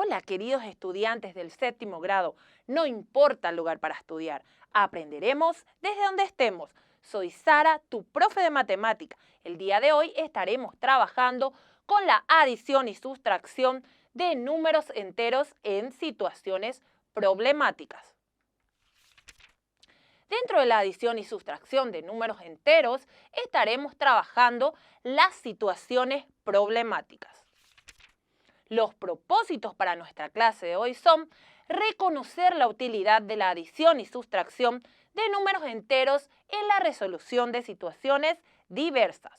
Hola, queridos estudiantes del séptimo grado. No importa el lugar para estudiar, aprenderemos desde donde estemos. Soy Sara, tu profe de matemática. El día de hoy estaremos trabajando con la adición y sustracción de números enteros en situaciones problemáticas. Dentro de la adición y sustracción de números enteros, estaremos trabajando las situaciones problemáticas. Los propósitos para nuestra clase de hoy son reconocer la utilidad de la adición y sustracción de números enteros en la resolución de situaciones diversas.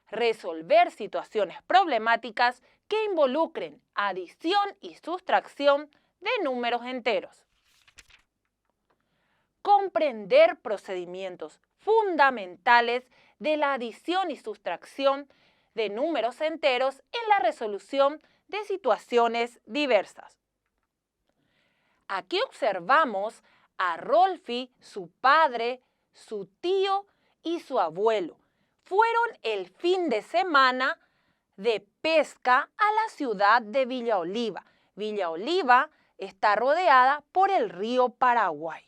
Resolver situaciones problemáticas que involucren adición y sustracción de números enteros. Comprender procedimientos fundamentales de la adición y sustracción de números enteros en la resolución de situaciones diversas. Aquí observamos a Rolfi, su padre, su tío y su abuelo. Fueron el fin de semana de pesca a la ciudad de Villa Oliva. Villa Oliva está rodeada por el río Paraguay.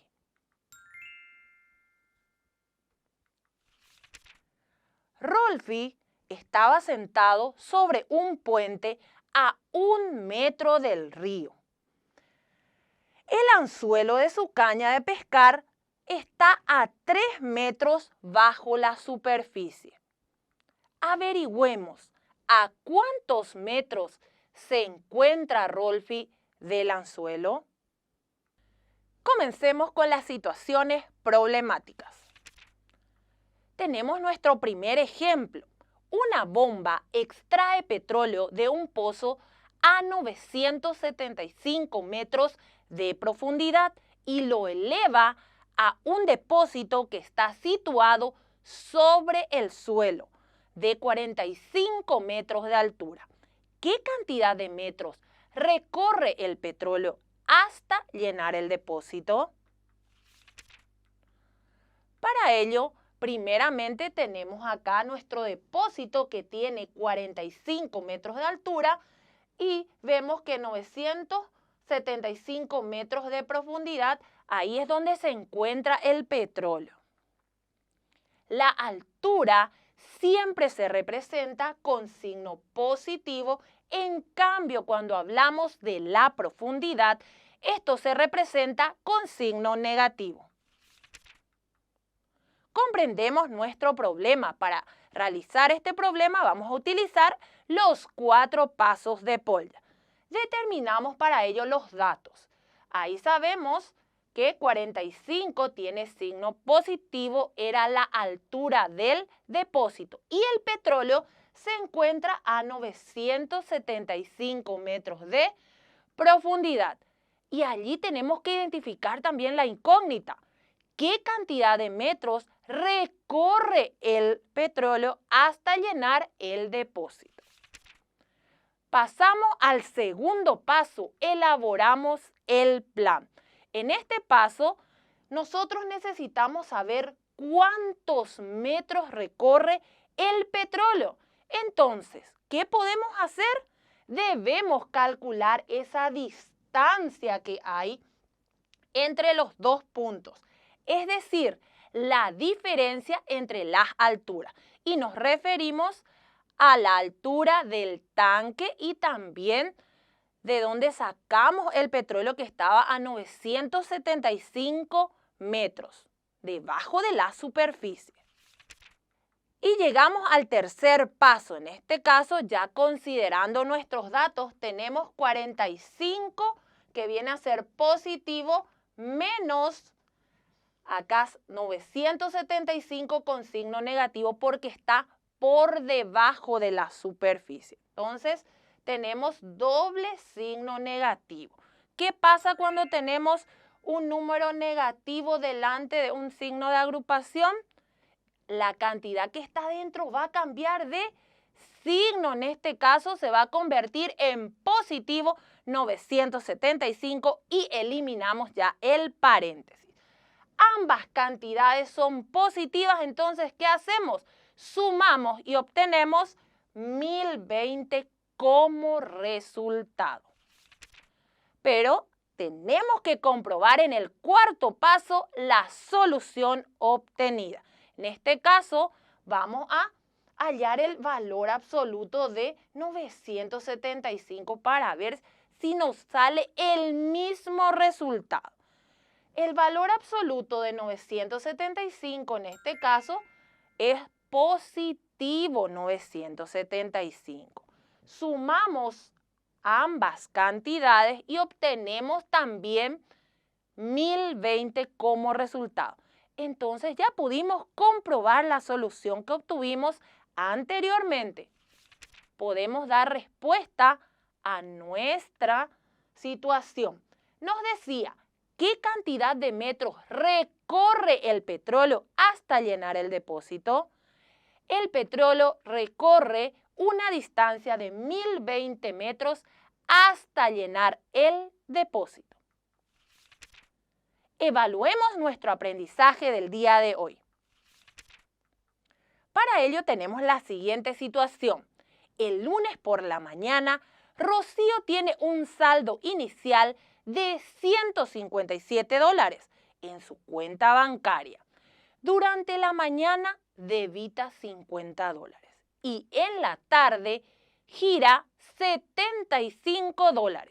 Rolfi estaba sentado sobre un puente a 1 metro del río. El anzuelo de su caña de pescar está a 3 metros bajo la superficie. Averigüemos a cuántos metros se encuentra Rolfi del anzuelo. Comencemos con las situaciones problemáticas. Tenemos nuestro primer ejemplo. Una bomba extrae petróleo de un pozo a 975 metros de profundidad y lo eleva a un depósito que está situado sobre el suelo de 45 metros de altura. ¿Qué cantidad de metros recorre el petróleo hasta llenar el depósito? Para ello, primeramente tenemos acá nuestro depósito que tiene 45 metros de altura y vemos que 975 metros de profundidad, ahí es donde se encuentra el petróleo. La altura siempre se representa con signo positivo, en cambio cuando hablamos de la profundidad, esto se representa con signo negativo. Comprendemos nuestro problema. Para realizar este problema vamos a utilizar los 4 pasos de Polya. Determinamos para ello los datos. Ahí sabemos que 45 tiene signo positivo, era la altura del depósito. Y el petróleo se encuentra a 975 metros de profundidad. Y allí tenemos que identificar también la incógnita. ¿Qué cantidad de metros recorre el petróleo hasta llenar el depósito? Pasamos al segundo paso, elaboramos el plan. En este paso, nosotros necesitamos saber cuántos metros recorre el petróleo. Entonces, ¿qué podemos hacer? Debemos calcular esa distancia que hay entre los dos puntos. Es decir, la diferencia entre las alturas. Y nos referimos a la altura del tanque y también de donde sacamos el petróleo que estaba a 975 metros, debajo de la superficie. Y llegamos al tercer paso. En este caso, ya considerando nuestros datos, tenemos 45 que viene a ser positivo menos acá 975 con signo negativo porque está por debajo de la superficie. Entonces, tenemos doble signo negativo. ¿Qué pasa cuando tenemos un número negativo delante de un signo de agrupación? La cantidad que está dentro va a cambiar de signo. En este caso, se va a convertir en positivo 975 y eliminamos ya el paréntesis. Ambas cantidades son positivas, entonces, ¿qué hacemos? Sumamos y obtenemos 1020 como resultado. Pero tenemos que comprobar en el cuarto paso la solución obtenida. En este caso, vamos a hallar el valor absoluto de 975 para ver si nos sale el mismo resultado. El valor absoluto de 975 en este caso es positivo 975. Sumamos ambas cantidades y obtenemos también 1020 como resultado. Entonces ya pudimos comprobar la solución que obtuvimos anteriormente. Podemos dar respuesta a nuestra situación. Nos decía, ¿qué cantidad de metros recorre el petróleo hasta llenar el depósito? El petróleo recorre una distancia de 1020 metros hasta llenar el depósito. Evaluemos nuestro aprendizaje del día de hoy. Para ello tenemos la siguiente situación. El lunes por la mañana, Rocío tiene un saldo inicial de $157 en su cuenta bancaria. Durante la mañana debita $50 y en la tarde gira $75.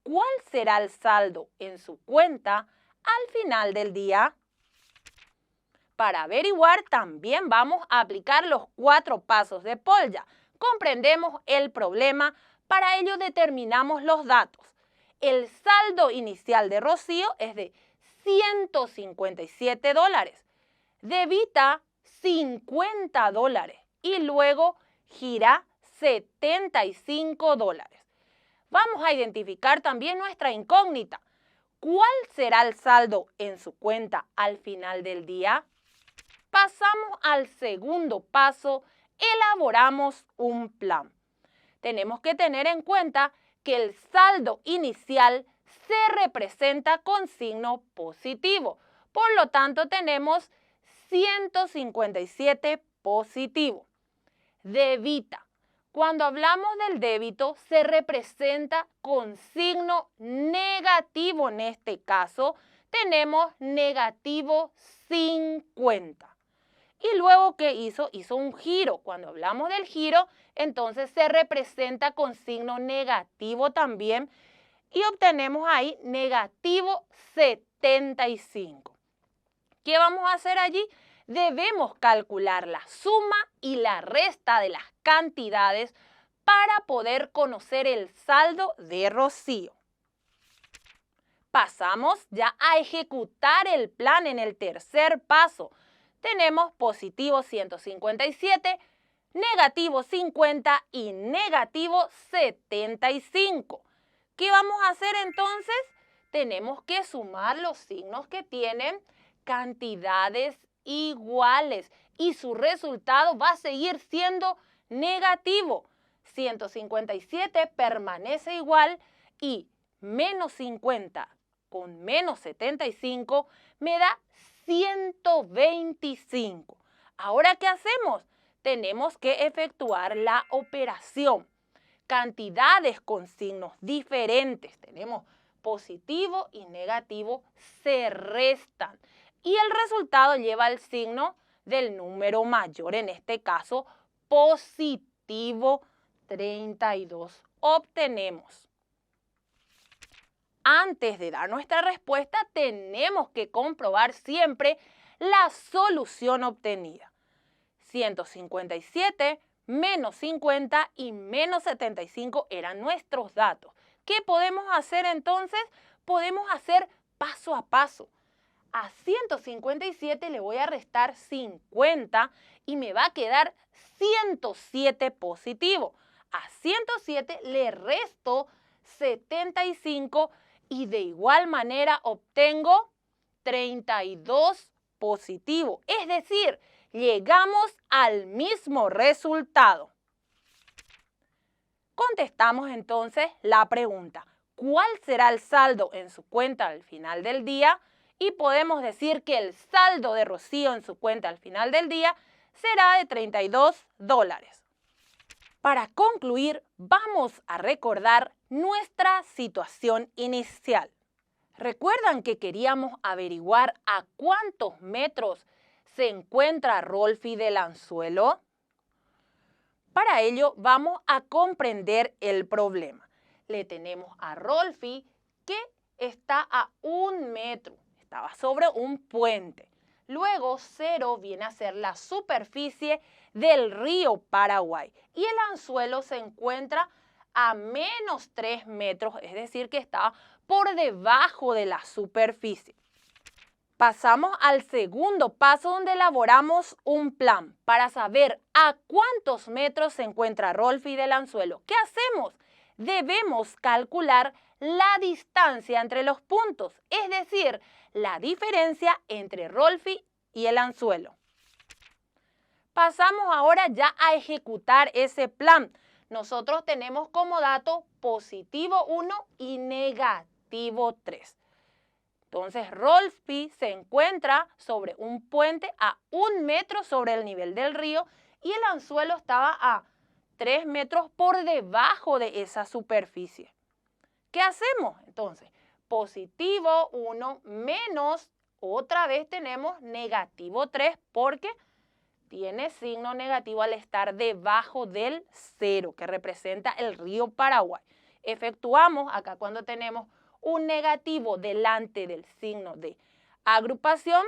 ¿Cuál será el saldo en su cuenta al final del día? Para averiguar también vamos a aplicar los 4 pasos de Polya. Comprendemos el problema, para ello determinamos los datos. El saldo inicial de Rocío es de $157. Debita $50 y luego gira $75. Vamos a identificar también nuestra incógnita. ¿Cuál será el saldo en su cuenta al final del día? Pasamos al segundo paso, elaboramos un plan. Tenemos que tener en cuenta que el saldo inicial se representa con signo positivo. Por lo tanto, tenemos 157 positivo. Debita. Cuando hablamos del débito, se representa con signo negativo. En este caso, tenemos negativo 50. Y luego, ¿qué hizo? Hizo un giro. Cuando hablamos del giro, entonces se representa con signo negativo también. Y obtenemos ahí negativo 75. ¿Qué vamos a hacer allí? Debemos calcular la suma y la resta de las cantidades para poder conocer el saldo de Rocío. Pasamos ya a ejecutar el plan en el tercer paso. Tenemos positivo 157, negativo 50 y negativo 75. ¿Qué vamos a hacer entonces? Tenemos que sumar los signos que tienen cantidades iguales y su resultado va a seguir siendo negativo. 157 permanece igual y menos 50 con menos 75 me da 125. Ahora, ¿qué hacemos? Tenemos que efectuar la operación. Cantidades con signos diferentes, tenemos positivo y negativo, se restan. Y el resultado lleva el signo del número mayor, en este caso positivo 32. Obtenemos. Antes de dar nuestra respuesta, tenemos que comprobar siempre la solución obtenida. 157 menos 50 y menos 75 eran nuestros datos. ¿Qué podemos hacer entonces? Podemos hacer paso a paso. A 157 le voy a restar 50 y me va a quedar 107 positivo. A 107 le resto 75 y de igual manera obtengo 32 positivo. Es decir, llegamos al mismo resultado. Contestamos entonces la pregunta, ¿cuál será el saldo en su cuenta al final del día? Y podemos decir que el saldo de Rocío en su cuenta al final del día será de $32. Para concluir, vamos a recordar nuestra situación inicial. ¿Recuerdan que queríamos averiguar a cuántos metros se encuentra Rolfi del anzuelo? Para ello vamos a comprender el problema. Le tenemos a Rolfi que está a 1 metro, estaba sobre un puente. Luego 0 viene a ser la superficie del río Paraguay y el anzuelo se encuentra a menos 3 metros, es decir que está por debajo de la superficie. Pasamos al segundo paso donde elaboramos un plan para saber a cuántos metros se encuentra Rolfi del anzuelo. ¿Qué hacemos? Debemos calcular la distancia entre los puntos, es decir, la diferencia entre Rolfi y el anzuelo. Pasamos ahora ya a ejecutar ese plan. Nosotros tenemos como dato positivo 1 y negativo 3. Entonces, Rolfi se encuentra sobre un puente a 1 metro sobre el nivel del río y el anzuelo estaba a 3 metros por debajo de esa superficie. ¿Qué hacemos? Entonces, positivo 1 menos, otra vez tenemos negativo 3 porque tiene signo negativo al estar debajo del 0, que representa el río Paraguay. Efectuamos acá cuando tenemos un negativo delante del signo de agrupación,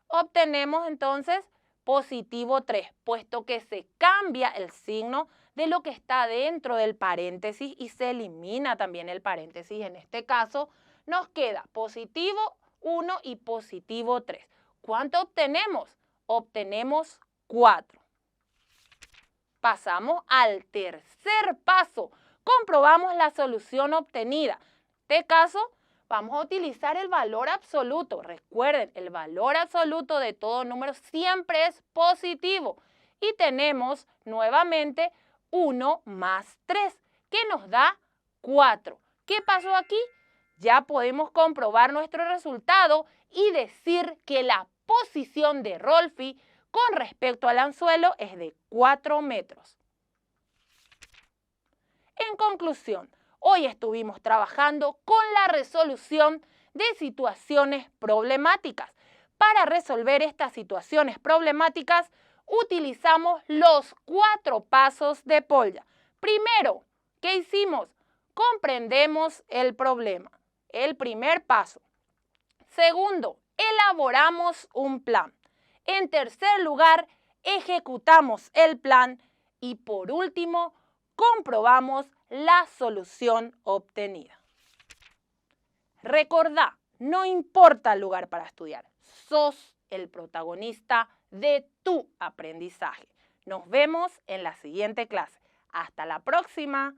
obtenemos entonces positivo 3, puesto que se cambia el signo de lo que está dentro del paréntesis y se elimina también el paréntesis. En este caso nos queda positivo 1 y positivo 3. ¿Cuánto obtenemos? Obtenemos 4. Pasamos al tercer paso. Comprobamos la solución obtenida. En este caso, vamos a utilizar el valor absoluto. Recuerden, el valor absoluto de todo número siempre es positivo. Y tenemos nuevamente 1 más 3, que nos da 4. ¿Qué pasó aquí? Ya podemos comprobar nuestro resultado y decir que la posición de Rolfi con respecto al anzuelo es de 4 metros. En conclusión, hoy estuvimos trabajando con la resolución de situaciones problemáticas. Para resolver estas situaciones problemáticas, utilizamos los 4 pasos de Polya. Primero, ¿qué hicimos? Comprendemos el problema. El primer paso. Segundo, elaboramos un plan. En tercer lugar, ejecutamos el plan. Y por último, comprobamos la solución obtenida. Recordá, no importa el lugar para estudiar, sos el protagonista de tu aprendizaje. Nos vemos en la siguiente clase. Hasta la próxima.